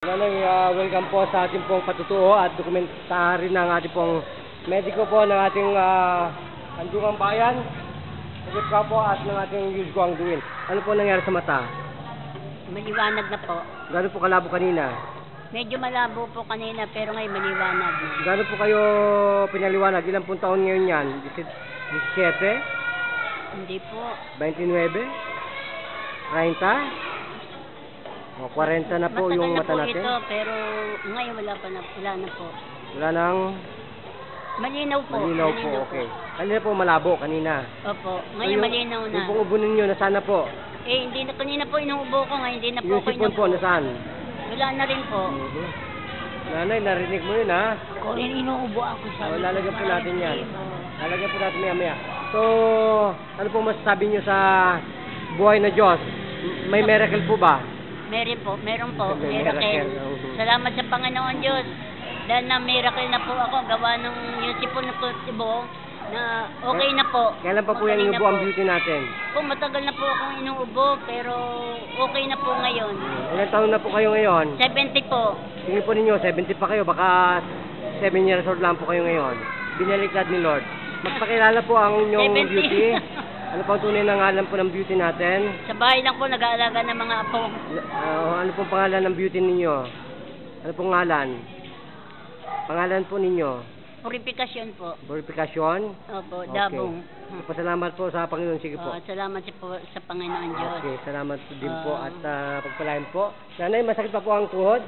Welcome po sa ating pong patutuo at dokumentary ng ating pong mediko po ng ating Handungang Bayan, Pagkipka po at ng ating Yus Guang Duin. Ano po nangyari sa mata? Maliwanag na po. Gano'n po kalabo kanina? Medyo malabo po kanina pero ngayon maliwanag na. Gano'n po kayo pinaliwanag? Ilang pong taon ngayon yan? 17? Hindi po. 29? 30? O, 40 na po yung mata natin? Matagal na po ito pero ngayon wala na po. Wala nang... Malinaw po. Malinaw po, okay. Kanina po malabo, kanina. Opo, ngayon malinaw na. Yung pong ubo ninyo, nasaan na po? Hindi na, kanina po inuubo ko, ngayon hindi na po yung ako sipon po, nasaan? Wala na rin po. Nanay, narinig mo yun, ha? Kung inuubo ako sa... Lalagyan po natin yan. Lalagyan po natin maya-maya. So, ano po masasabi nyo sa buhay na Diyos? May miracle po ba? Meron po. May Miracle. Salamat sa Panginoon Diyos. Dahil na miracle na po ako, gawa ng yung sipon na tibo na okay na po. Kailan pa po yan inuubo ang beauty natin? Po, matagal na po akong inuubo, pero okay na po ngayon. Ilang taon na po kayo ngayon? 70 po. Tingin po ninyo, 70 pa kayo, baka 7 years old lang po kayo ngayon. Binaliktad ni Lord. Magpakilala po ang inyong 70. beauty. Ano pang tunay na ngalan po ng beauty natin? Sa bahay lang po nag-aalaga ng mga apo. Ano pong pangalan ng beauty ninyo? Ano pong ngalan? Pangalan po ninyo? Purifikasyon po. Purifikasyon? Opo, Okay. Dabong. Pasalamat po sa Panginoon. Sige po. Salamat po sa Panginoon Diyos. Okay, salamat din po at pagpalain po. Nanay, masakit pa po ang tuhod?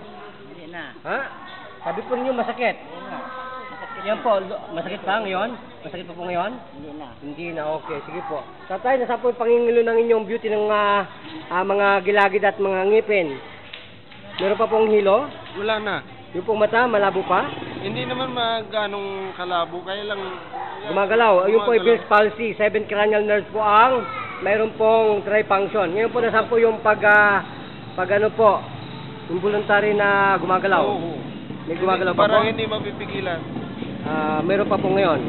Hindi na. Ha? Sabi po ninyo masakit? Hindi na. Yan po, masakit pa ngayon? Masakit pa po ngayon? Hindi na. Hindi na, okay. Sige po. Tatay, nasa po yung pangingilo ng inyong beauty ng mga gilagid at mga ngipin? Meron pa pong hilo? Wala na. Yung pong mata, malabo pa? Hindi naman ganong kalabo, kaya lang... Gumagalaw. Yung po yung Bell's palsy, 7 cranial nerves po ang mayroon pong trifunction. Ngayon po nasa po yung pag ano po, yung voluntary na gumagalaw. Oo. May gumagalaw pa po? Parang hindi mapipigilan. Meron pa po ngayon.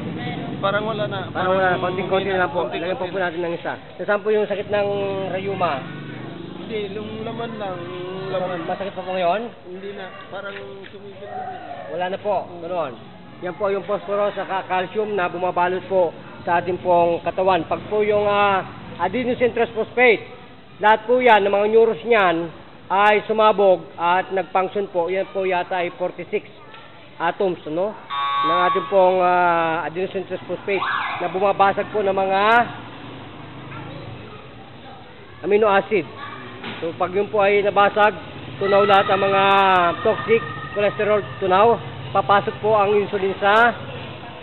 Parang wala na. Parang wala na, konting-konti na lang po. konting-konti Lagyan po natin ng isa. Nasaan po yung sakit ng rayuma? Hindi, laman lang. Laman. Masakit pa po ngayon? Hindi na. Parang tumigil na rin. Wala na po. Ganoon. Yan po yung phosphorus at calcium na bumabalot po sa ating pong katawan. Pag po yung adenosine triphosphate, lahat po yan, ng mga neuros niyan, ay sumabog at nag-function po. Yan po yata ay 46 atoms, no? Ng ating pong adenosine triphosphate na bumabasag po ng mga amino acid. So pag yun po ay nabasag, tunaw lahat ang mga toxic cholesterol, tunaw, papasok po ang insulin sa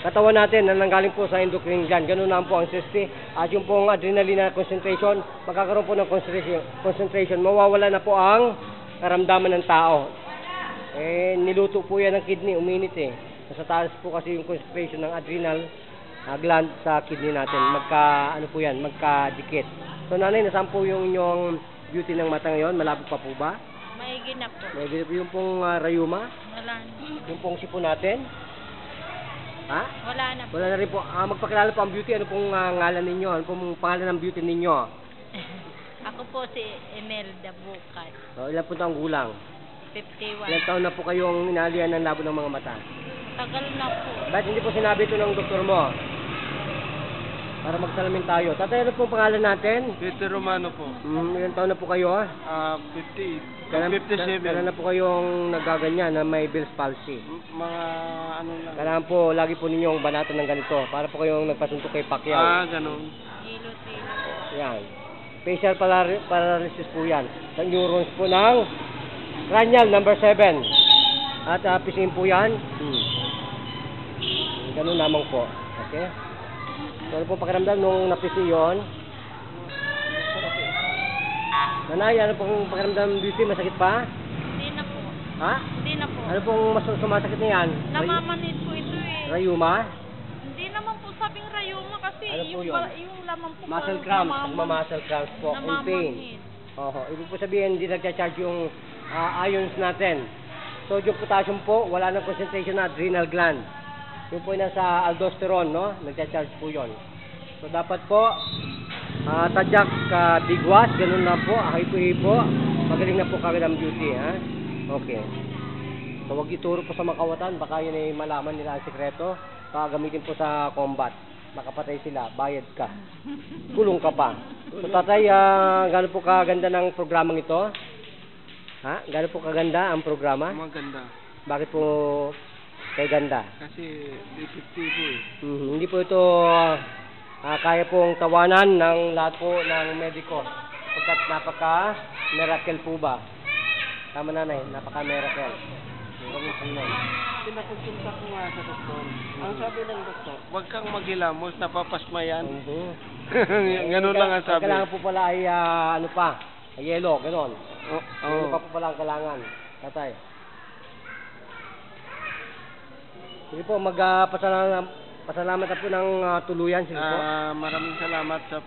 katawan natin na nanggaling po sa endocrine gland. Ganun na po ang safety. At yung pong adrenaline na concentration, magkakaroon po ng concentration. Mawawala na po ang karamdaman ng tao. Niluto po yan ng kidney, uminit eh. Nasa taas po kasi yung concentration ng adrenal gland sa kidney natin. Magkadikit. So nanay, nasaan po yung inyong beauty ng mata ngayon? Malabo pa po ba? Maigin na po. Maigin po yung pong rayuma? Wala na. Yung pong sipon natin? Ha? Wala na Wala na rin po. Magpakilala po ang beauty. Ano pong ngalan ninyo? Ano pong pangalan ng beauty ninyo? Ako po si Emelda Bukat. So, ilan po taong gulang? 51. Ilan taon na po kayong inalihan ng labo ng mga mata? Tagal na po. Bakit hindi po sinabi ito ng doktor mo? Para magsalamin tayo. Tatay, ano pong pangalan natin? Peter Romano po. Ilan taon na po kayo? 58. Kailan 57. na po kayong nagaganyan na may Bell's palsy? Mga ano lang. Kailangan po, lagi po ninyong banatan ng ganito para po kayong nagpasuntok kay Pacquiao. Ganun. Hilo-hilo. Yan. Facial paralysis po yan. Sa neurons po ng cranial number 7. At pisingin po yan. Ganun lamang po. Okay? So, ano pong pakiramdam nung napisi yun? Nanay, ano pong pakiramdam beauty? Masakit pa? Hindi na po. Ha? Hindi na po. Ano pong sumasakit na yan? Namamanid po ito eh. Rayuma? Hindi naman po sabing rayuma kasi Ano po yung, yun? yung laman po. Muscle cramps. Muscle cramps po. In pain. Namamanid. Oho. Ibig po sabihin, hindi nagcha-charge yung ions natin. Sodium, potassium po, wala nang concentration na adrenal gland. Yung po nasa aldosterone, no? Nagcha-charge po yon. So, dapat po, tadyak, bigwas, ganun na po, hipo-hipo. Magaling na po kagad ang beauty, ha? Okay. So, wag ituro po sa makawatan. Baka yun ay malaman nila ang sikreto. Baka gamitin po sa combat. Makapatay sila. Bayad ka. Kulong ka pa. So, tatay, gano'n po kaganda ng programang ito? Ha? Gano'n po kaganda ang programa? Maganda. Bakit po kay ganda? Kasi epektibo eh. Hindi po ito kaya pong tawanan ng lahat po ng mediko. Pagkat napaka-miracle po ba? Tama nanay, napaka-miracle. Pinakonsulta ko nga sa doktor. Ang sabi ng doktor, huwag kang maghilamos, napapasmayan. Ganun lang ang sabi. Kailangan po pala ay ano pa, yelo, ganon. Yelo Oo. pa po pala ang kailangan. Tatay. Sige po, pasalamat na po ng tuluyan. Sige po. Maraming salamat sa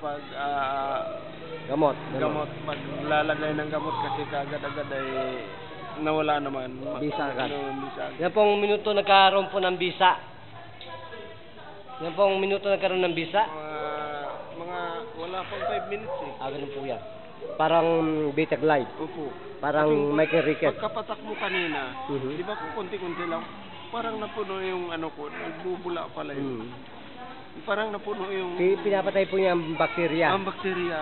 Gamot. gamot. Paglalagay ng gamot kasi kagad-agad ay nawala naman. Bisa agad. Bisa agad. Yan pong minuto nagkaroon po ng bisa. Yan pong minuto nagkaroon ng bisa. Mga wala pang 5 minutes eh. Ganun po yan. Parang Beta Glide. Opo. Parang Michael Ricketts. Pagkapatak mo kanina, Mhm. di ba kung konti-konti lang, parang napuno yung ano ko, nagbubula pala yun. Parang napuno yung Pinapatay po niya ang bakterya. ang bakterya.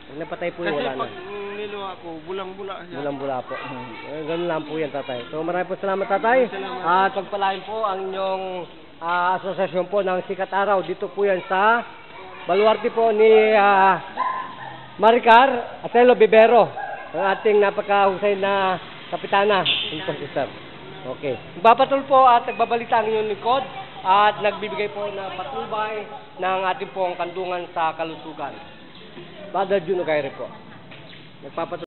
Pag napatay po Kasi wala na. pag niluwa ko, bulang-bula siya. Bulang-bula po. Ganun lang po yan, tatay. So maraming po salamat, tatay. Salamat. At pagpalain po ang inyong asosasyon po ng Sikat Araw. Dito po yan sa baluarte po ni Maricar Atelo Bibero. Ang ating napakahusay na kapitana. Ito si sir. Okay. Magpapatol po at nagbabalita ang inyong likod at nagbibigay po ng patnubay ng ating pong kandungan sa kalusugan. Father Juno Gaire po. Nagpapatol.